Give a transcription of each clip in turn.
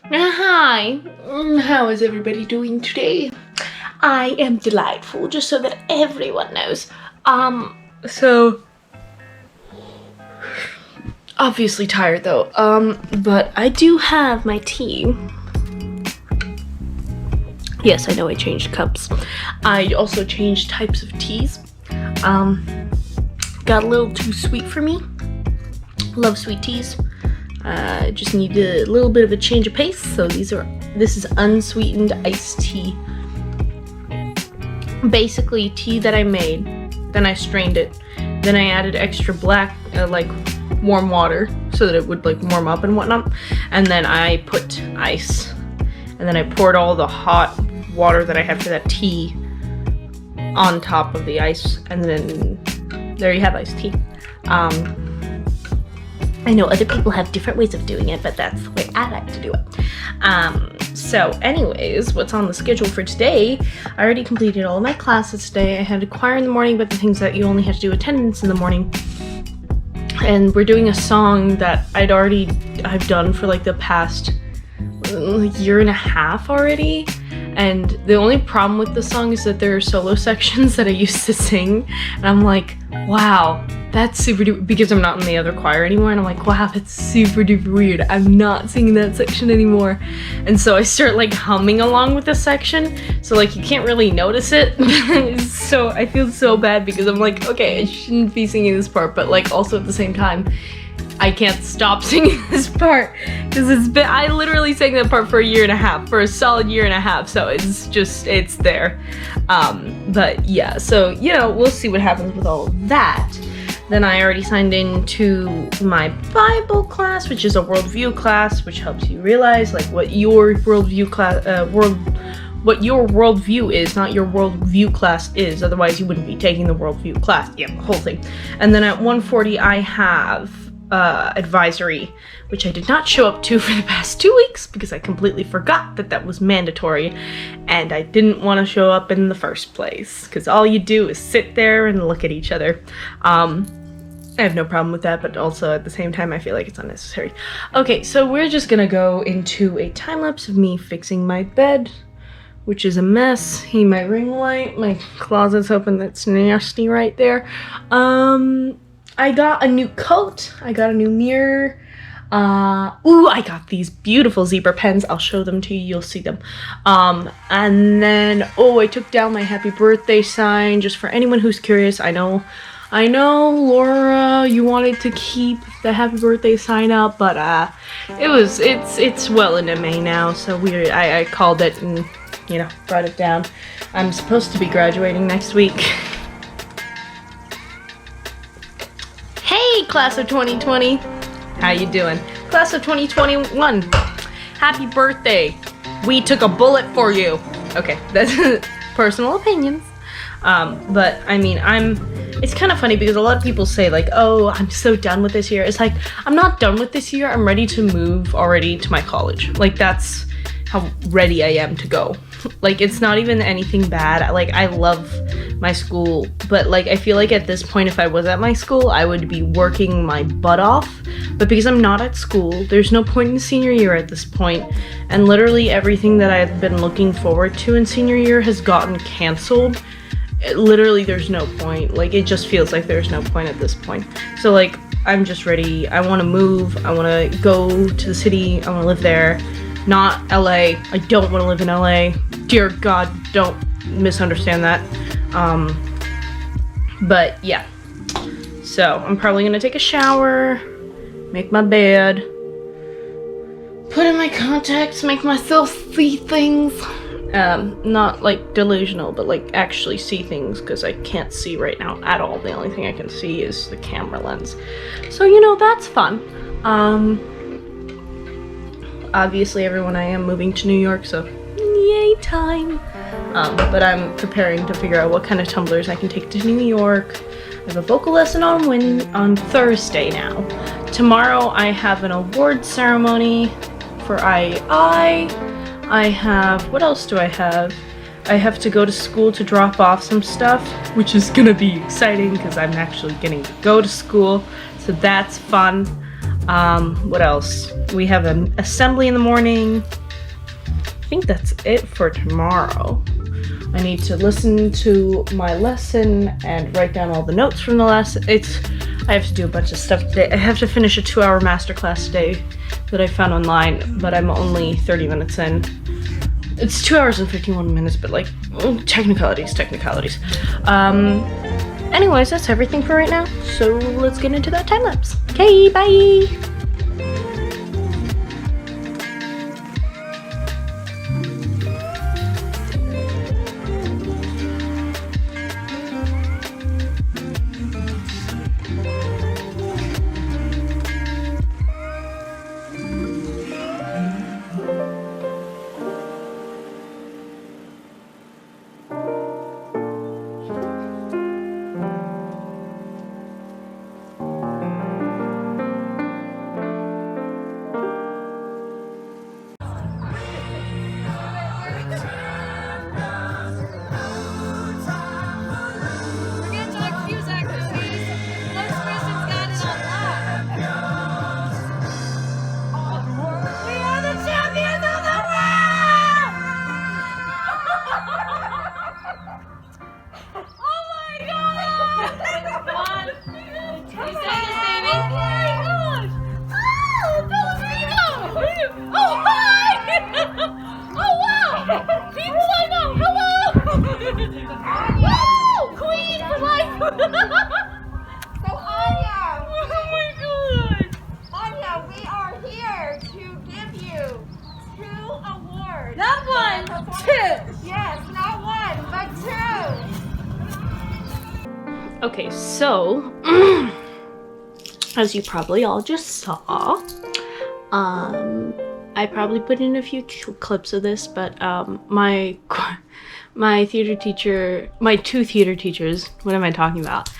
Hi, how is everybody doing today? I am delightful, just so that everyone knows. So obviously tired though. But I do have my tea. Yes, I know I changed cups. I also changed types of teas. Got a little too sweet for me. Love sweet teas. Just need a little bit of a change of pace. So this is unsweetened iced tea. Basically tea that I made, then I strained it, then I added extra black, like warm water so that it would like warm up and whatnot, and then I put ice, and then I poured all the hot water that I had for that tea on top of the ice, and then there you have iced tea. I know other people have different ways of doing it, but that's the way I like to do it. So anyways, what's on the schedule for today? I already completed all of my classes today. I had a choir in the morning, but the things that you only have to do attendance in the morning. And we're doing a song that I've done for like the past year and a half already. And the only problem with the song is that there are solo sections that I used to sing. And I'm like, wow, that's super duper, because I'm not in the other choir anymore. And I'm like, wow, that's super duper weird. I'm not singing that section anymore. And so I start like humming along with the section. So like you can't really notice it. So I feel so bad because I'm like, okay, I shouldn't be singing this part. But like also at the same time, I can't stop singing this part because I literally sang that part for a solid year and a half, so it's there. But yeah, so you know, we'll see what happens with all of that. Then I already signed into my Bible class, which is a worldview class, which helps you realize like what your worldview is, not your worldview class is. Otherwise, you wouldn't be taking the worldview class. Yeah, the whole thing. And then at 1:40, I have advisory, which I did not show up to for the past 2 weeks because I completely forgot that was mandatory, and I didn't want to show up in the first place because all you do is sit there and look at each other. I have no problem with that, but also at the same time I feel like it's unnecessary. Okay, so we're just gonna go into a time lapse of me fixing my bed, which is a mess. My ring light, my closet's open, that's nasty right there. I got a new coat, I got a new mirror. I got these beautiful zebra pens. I'll show them to you, you'll see them. And then, I took down my happy birthday sign, just for anyone who's curious. I know, Laura, you wanted to keep the happy birthday sign up, but it's well into May now, so I called it and, you know, brought it down. I'm supposed to be graduating next week. Hey, class of 2020. How you doing? Class of 2021. Happy birthday. We took a bullet for you. Okay, that's personal opinions. But I mean, it's kind of funny because a lot of people say like, oh, I'm so done with this year. It's like, I'm not done with this year. I'm ready to move already to my college. Like that's how ready I am to go. Like it's not even anything bad. Like I love my school, but like I feel like at this point if I was at my school I would be working my butt off, but because I'm not at school there's no point in senior year at this point, and literally everything that I've been looking forward to in senior year has gotten canceled. Literally there's no point. Like it just feels like there's no point at this point. So like I'm just ready. I want to move. I want to go to the city. I want to live there, not LA. I don't want to live in LA. Dear God, don't misunderstand that. But yeah, so I'm probably gonna take a shower, make my bed, put in my contacts, make myself see things. Not like delusional, but like actually see things, because I can't see right now at all. The only thing I can see is the camera lens. So you know, that's fun. Obviously everyone, I am moving to New York, so yay time. But I'm preparing to figure out what kind of tumblers I can take to New York. I have a vocal lesson on Thursday now. Tomorrow I have an award ceremony for II. I have, what else do I have? I have to go to school to drop off some stuff, which is gonna be exciting because I'm actually getting to go to school, so that's fun. What else? We have an assembly in the morning. think that's it for tomorrow. I need to listen to my lesson and write down all the notes from the lesson. I have to do a bunch of stuff today. I have to finish a 2-hour masterclass today that I found online, but I'm only 30 minutes in. It's 2 hours and 51 minutes, but like, technicalities. Anyways, that's everything for right now. So let's get into that time lapse. Okay, bye. Okay, so as you probably all just saw, I probably put in a few clips of this, but my theater teacher, my 2 theater teachers, what am I talking about,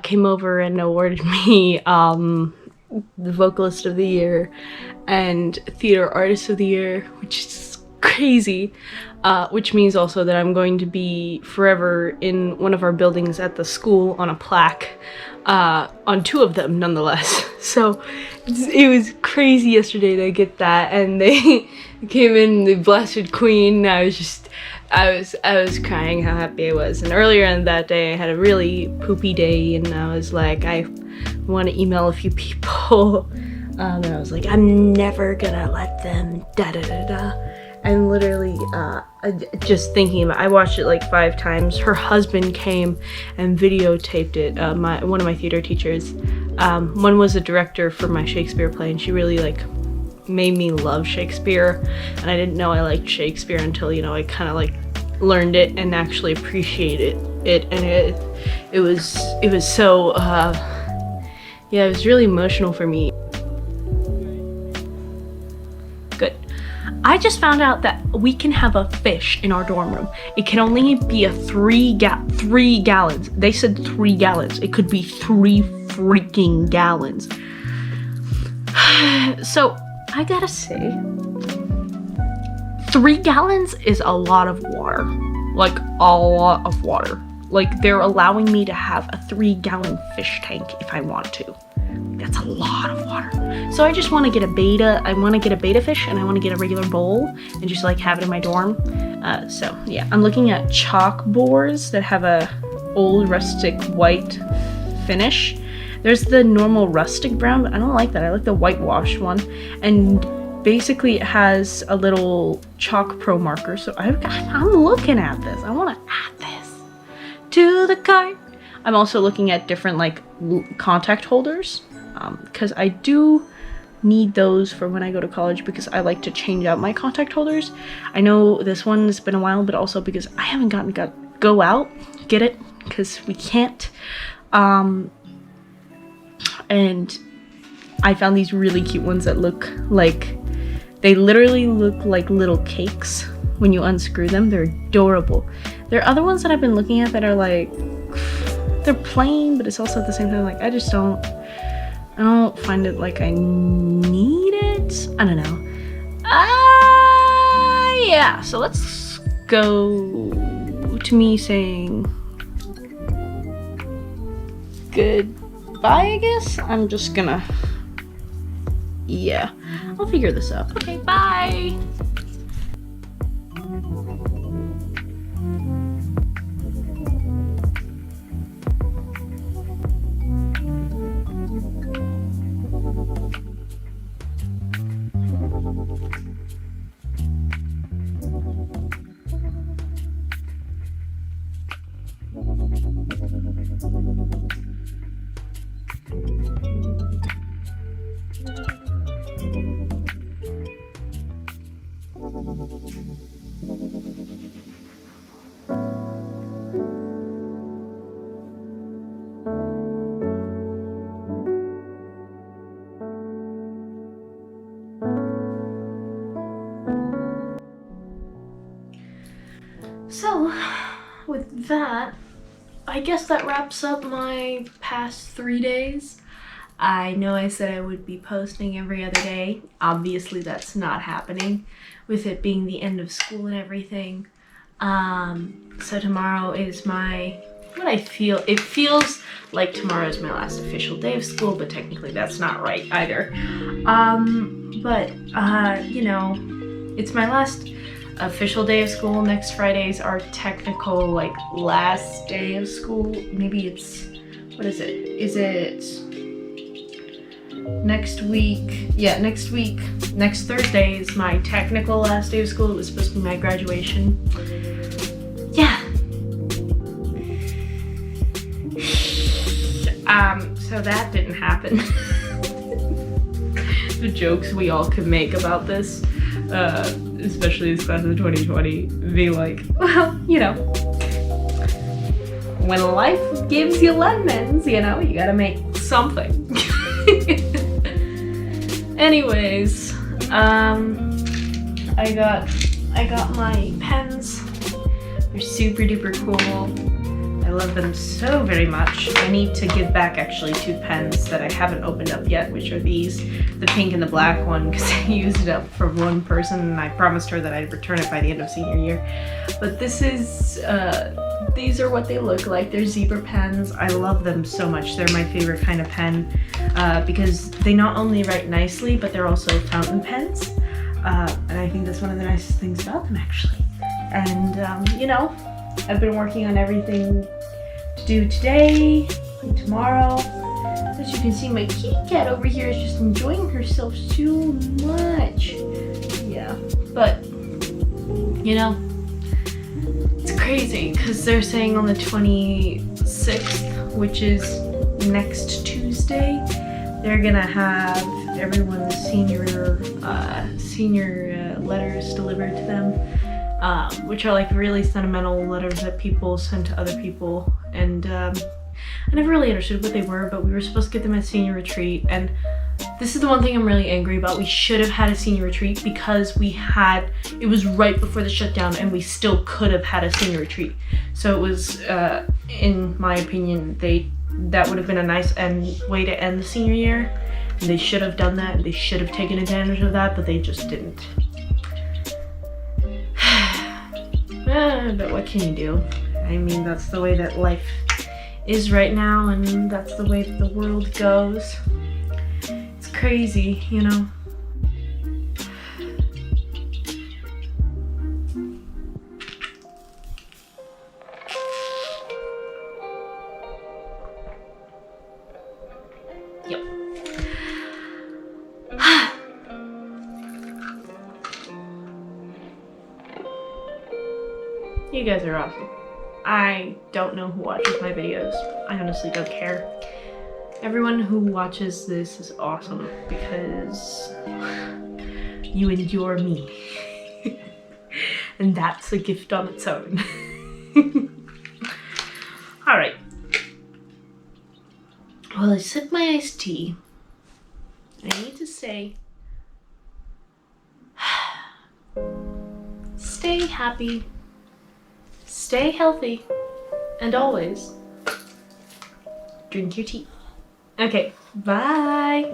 came over and awarded me the vocalist of the year and theater artist of the year, which is crazy. Which means also that I'm going to be forever in one of our buildings at the school on a plaque, on 2 of them nonetheless. So it was crazy yesterday to get that, and they came in, they blasted Queen. I was crying how happy I was. And earlier in that day I had a really poopy day, and I was like, I want to email a few people, and I was like, I'm never gonna let them and literally, just thinking about it, I watched it like 5 times. Her husband came and videotaped it, one of my theater teachers. One was a director for my Shakespeare play, and she really like made me love Shakespeare. And I didn't know I liked Shakespeare until, you know, I kind of like learned it and actually appreciated it. And it was so, yeah, it was really emotional for me. Good. I just found out that we can have a fish in our dorm room. It can only be a 3 gallons. They said 3 gallons. It could be 3 freaking gallons. So I gotta say, 3 gallons is a lot of water. Like a lot of water. Like they're allowing me to have a 3-gallon fish tank if I want to. That's a lot of water. So I just want to get a beta. I want to get a beta fish, and I want to get a regular bowl and just like have it in my dorm. So yeah, I'm looking at chalkboards that have a old rustic white finish. There's the normal rustic brown, but I don't like that. I like the whitewashed one. And basically it has a little chalk pro marker. So I'm looking at this. I want to add this to the cart. I'm also looking at different like contact holders, because I do need those for when I go to college, because I like to change out my contact holders. I know this one's been a while, but also because I haven't gotten to go out, get it, because we can't. And I found these really cute ones that look like, they literally look like little cakes when you unscrew them. They're adorable. There are other ones that I've been looking at that are like, they're plain, but it's also at the same time like I don't find it like I need it. I don't know. Yeah, so let's go to me saying goodbye, I guess. I'm just gonna, yeah, I'll figure this out. Okay, bye. So, with that, I guess that wraps up my past 3 days. I know I said I would be posting every other day. Obviously, that's not happening with it being the end of school and everything. So tomorrow is it feels like tomorrow is my last official day of school, but technically that's not right either. It's my last official day of school. Next Friday's our technical, last day of school. Maybe it's, what is it? Is it next week? Yeah, next Thursday is my technical last day of school. It was supposed to be my graduation. Yeah. So that didn't happen. The jokes we all could make about this, especially this class of 2020, be like, well, when life gives you lemons, you gotta make something. Anyways, I got my pens. They're super duper cool. I love them so very much. I need to give back actually 2 pens that I haven't opened up yet, which are these, the pink and the black one, because I used it up for one person and I promised her that I'd return it by the end of senior year. But this is, these are what they look like. They're zebra pens. I love them so much. They're my favorite kind of pen because they not only write nicely, but they're also fountain pens. And I think that's one of the nicest things about them actually. And, I've been working on everything to do today and tomorrow. As you can see, my kitty cat over here is just enjoying herself so much. Yeah, but, it's crazy because they're saying on the 26th, which is next Tuesday, they're gonna have everyone's senior letters delivered to them. Which are really sentimental letters that people send to other people, and I never really understood what they were, but we were supposed to get them at senior retreat, and this is the one thing I'm really angry about. We should have had a senior retreat because it was right before the shutdown and we still could have had a senior retreat. So it was, in my opinion, that would have been a nice way to end the senior year, and they should have done that, and they should have taken advantage of that, but they just didn't. But what can you do? I mean, that's the way that life is right now, and that's the way that the world goes. It's crazy, Yep. You guys are awesome. I don't know who watches my videos. I honestly don't care. Everyone who watches this is awesome because you endure me. And that's a gift on its own. Alright. Well, I sipped my iced tea. I need to say, stay happy. Stay healthy, and always drink your tea. Okay, bye.